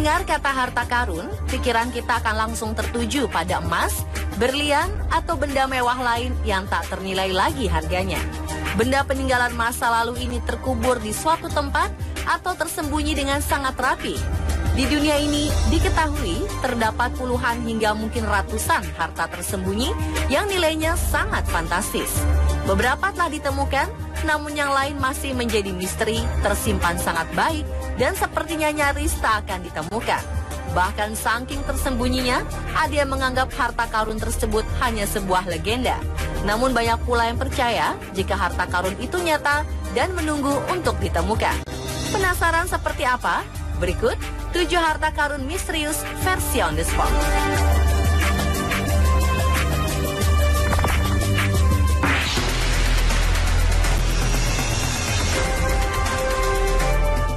Mendengar kata harta karun, pikiran kita akan langsung tertuju pada emas, berlian, atau benda mewah lain yang tak ternilai lagi harganya. Benda peninggalan masa lalu ini terkubur di suatu tempat atau tersembunyi dengan sangat rapi. Di dunia ini diketahui terdapat puluhan hingga mungkin ratusan harta tersembunyi yang nilainya sangat fantastis. Beberapa telah ditemukan, namun yang lain masih menjadi misteri, tersimpan sangat baik, dan sepertinya nyaris tak akan ditemukan. Bahkan saking tersembunyinya, ada yang menganggap harta karun tersebut hanya sebuah legenda. Namun banyak pula yang percaya jika harta karun itu nyata dan menunggu untuk ditemukan. Penasaran seperti apa? Berikut 7 harta karun misterius versi on the spot.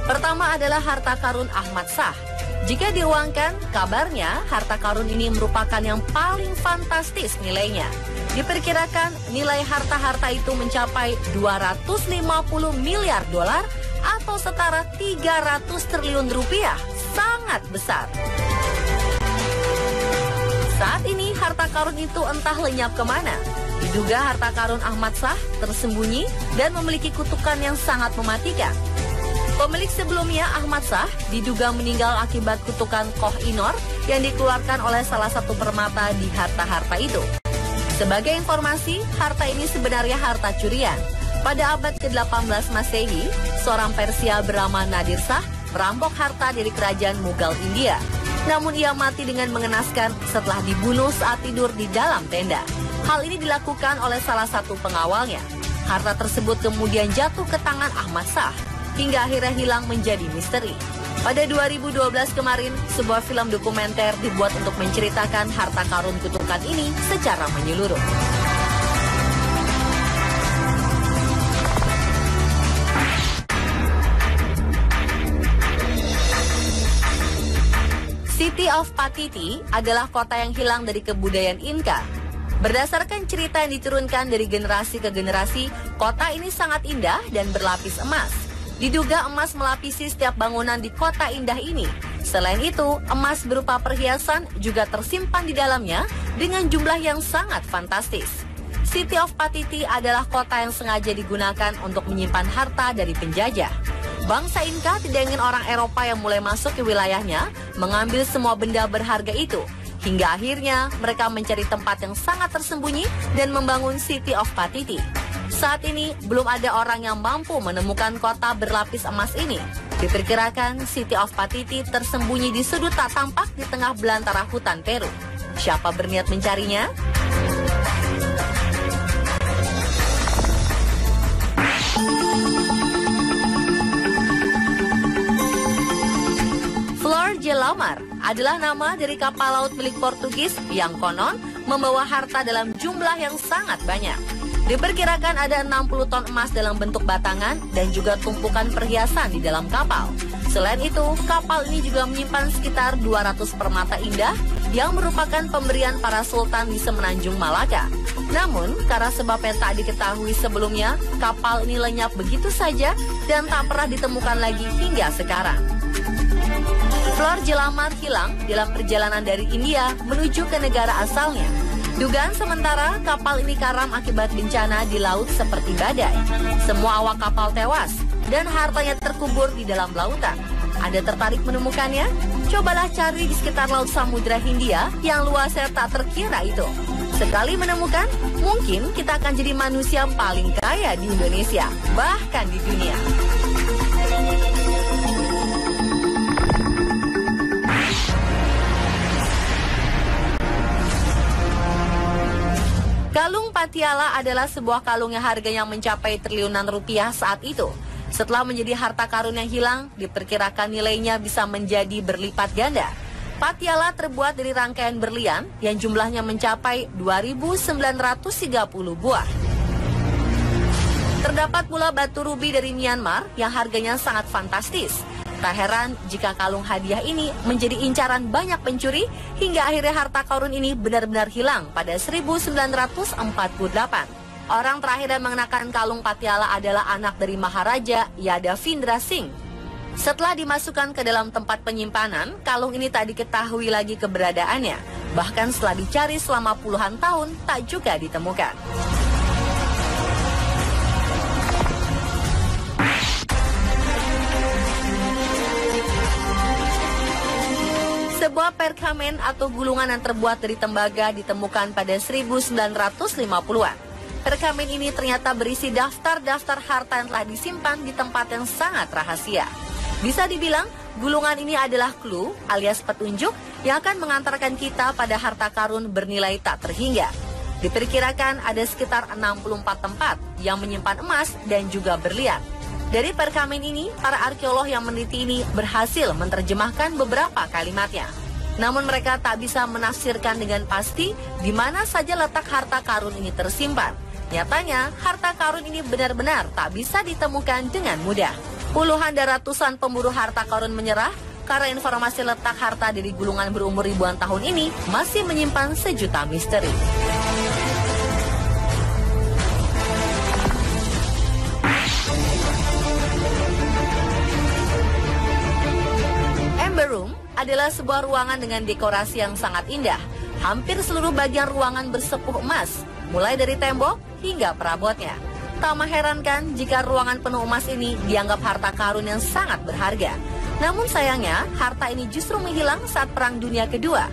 Pertama adalah harta karun Ahmad Shah. Jika diuangkan, kabarnya harta karun ini merupakan yang paling fantastis nilainya. Diperkirakan nilai harta-harta itu mencapai 250 miliar dolar atau setara 300 triliun rupiah. Sangat besar. Saat ini harta karun itu entah lenyap kemana. Diduga harta karun Ahmad Shah tersembunyi dan memiliki kutukan yang sangat mematikan. Pemilik sebelumnya, Ahmad Shah, diduga meninggal akibat kutukan Koh Inor yang dikeluarkan oleh salah satu permata di harta-harta itu. Sebagai informasi, harta ini sebenarnya harta curian. Pada abad ke-18 Masehi, seorang Persia bernama Nadir Shah merampok harta dari kerajaan Mughal India. Namun ia mati dengan mengenaskan setelah dibunuh saat tidur di dalam tenda. Hal ini dilakukan oleh salah satu pengawalnya. Harta tersebut kemudian jatuh ke tangan Ahmad Shah, hingga akhirnya hilang menjadi misteri. Pada 2012 kemarin, sebuah film dokumenter dibuat untuk menceritakan harta karun kutukan ini secara menyeluruh. City of Patiti adalah kota yang hilang dari kebudayaan Inca. Berdasarkan cerita yang diturunkan dari generasi ke generasi, kota ini sangat indah dan berlapis emas. Diduga emas melapisi setiap bangunan di kota indah ini. Selain itu, emas berupa perhiasan juga tersimpan di dalamnya dengan jumlah yang sangat fantastis. City of Patiti adalah kota yang sengaja digunakan untuk menyimpan harta dari penjajah. Bangsa Inca tidak ingin orang Eropa yang mulai masuk ke wilayahnya mengambil semua benda berharga itu. Hingga akhirnya mereka mencari tempat yang sangat tersembunyi dan membangun City of Patiti. Saat ini belum ada orang yang mampu menemukan kota berlapis emas ini. Diperkirakan City of Patiti tersembunyi di sudut tak tampak di tengah belantara hutan Peru. Siapa berniat mencarinya? Flor de la Mar adalah nama dari kapal laut milik Portugis yang konon membawa harta dalam jumlah yang sangat banyak. Diperkirakan ada 60 ton emas dalam bentuk batangan dan juga tumpukan perhiasan di dalam kapal. Selain itu, kapal ini juga menyimpan sekitar 200 permata indah yang merupakan pemberian para sultan di Semenanjung Malaka. Namun, karena sebab yang tak diketahui sebelumnya, kapal ini lenyap begitu saja dan tak pernah ditemukan lagi hingga sekarang. Flor de la Mar hilang dalam perjalanan dari India menuju ke negara asalnya. Dugaan sementara kapal ini karam akibat bencana di laut seperti badai. Semua awak kapal tewas dan hartanya terkubur di dalam lautan. Ada tertarik menemukannya? Cobalah cari di sekitar Laut Samudra Hindia yang luasnya tak terkira itu. Sekali menemukan, mungkin kita akan jadi manusia paling kaya di Indonesia, bahkan di dunia. Kalung Patiala adalah sebuah kalung yang harganya mencapai triliunan rupiah saat itu. Setelah menjadi harta karun yang hilang, diperkirakan nilainya bisa menjadi berlipat ganda. Patiala terbuat dari rangkaian berlian yang jumlahnya mencapai 2.930 buah. Terdapat pula batu rubi dari Myanmar yang harganya sangat fantastis. Tak heran jika kalung hadiah ini menjadi incaran banyak pencuri hingga akhirnya harta karun ini benar-benar hilang pada 1948. Orang terakhir yang mengenakan kalung Patiala adalah anak dari Maharaja Yadavindra Singh. Setelah dimasukkan ke dalam tempat penyimpanan, kalung ini tak diketahui lagi keberadaannya. Bahkan setelah dicari selama puluhan tahun, tak juga ditemukan. Sebuah perkamen atau gulungan yang terbuat dari tembaga ditemukan pada 1950-an. Perkamen ini ternyata berisi daftar-daftar harta yang telah disimpan di tempat yang sangat rahasia. Bisa dibilang, gulungan ini adalah clue alias petunjuk yang akan mengantarkan kita pada harta karun bernilai tak terhingga. Diperkirakan ada sekitar 64 tempat yang menyimpan emas dan juga berlian. Dari perkamen ini, para arkeolog yang meneliti ini berhasil menerjemahkan beberapa kalimatnya. Namun mereka tak bisa menafsirkan dengan pasti di mana saja letak harta karun ini tersimpan. Nyatanya, harta karun ini benar-benar tak bisa ditemukan dengan mudah. Puluhan dan ratusan pemburu harta karun menyerah karena informasi letak harta dari gulungan berumur ribuan tahun ini masih menyimpan sejuta misteri. Amber Room adalah sebuah ruangan dengan dekorasi yang sangat indah. Hampir seluruh bagian ruangan bersepuh emas, mulai dari tembok hingga perabotnya. Tak mengherankan jika ruangan penuh emas ini dianggap harta karun yang sangat berharga. Namun sayangnya, harta ini justru menghilang saat Perang Dunia Kedua.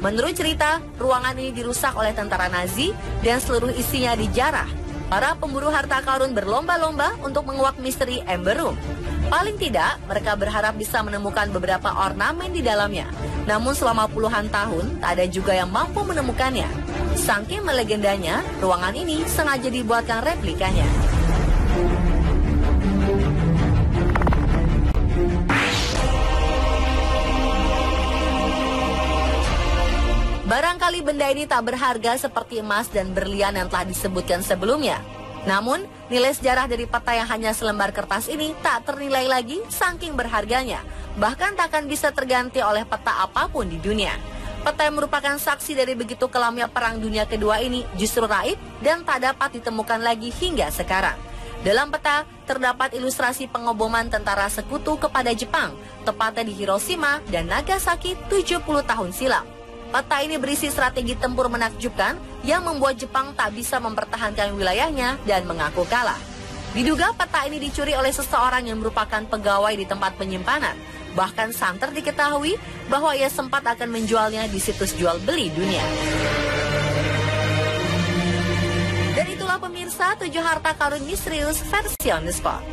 Menurut cerita, ruangan ini dirusak oleh tentara Nazi dan seluruh isinya dijarah. Para pemburu harta karun berlomba-lomba untuk menguak misteri Amber Room. Paling tidak, mereka berharap bisa menemukan beberapa ornamen di dalamnya. Namun selama puluhan tahun, tak ada juga yang mampu menemukannya. Saking melegendanya, ruangan ini sengaja dibuatkan replikanya. Barangkali benda ini tak berharga seperti emas dan berlian yang telah disebutkan sebelumnya. Namun, nilai sejarah dari peta yang hanya selembar kertas ini tak ternilai lagi saking berharganya. Bahkan takkan bisa terganti oleh peta apapun di dunia. Peta yang merupakan saksi dari begitu kelamnya Perang Dunia Kedua ini justru raib dan tak dapat ditemukan lagi hingga sekarang. Dalam peta, terdapat ilustrasi pengeboman tentara sekutu kepada Jepang, tepatnya di Hiroshima dan Nagasaki 70 tahun silam. Peta ini berisi strategi tempur menakjubkan yang membuat Jepang tak bisa mempertahankan wilayahnya dan mengaku kalah. Diduga peta ini dicuri oleh seseorang yang merupakan pegawai di tempat penyimpanan. Bahkan santer diketahui bahwa ia sempat akan menjualnya di situs jual beli dunia. Dan itulah pemirsa 7 harta karun misterius versi On The Spot.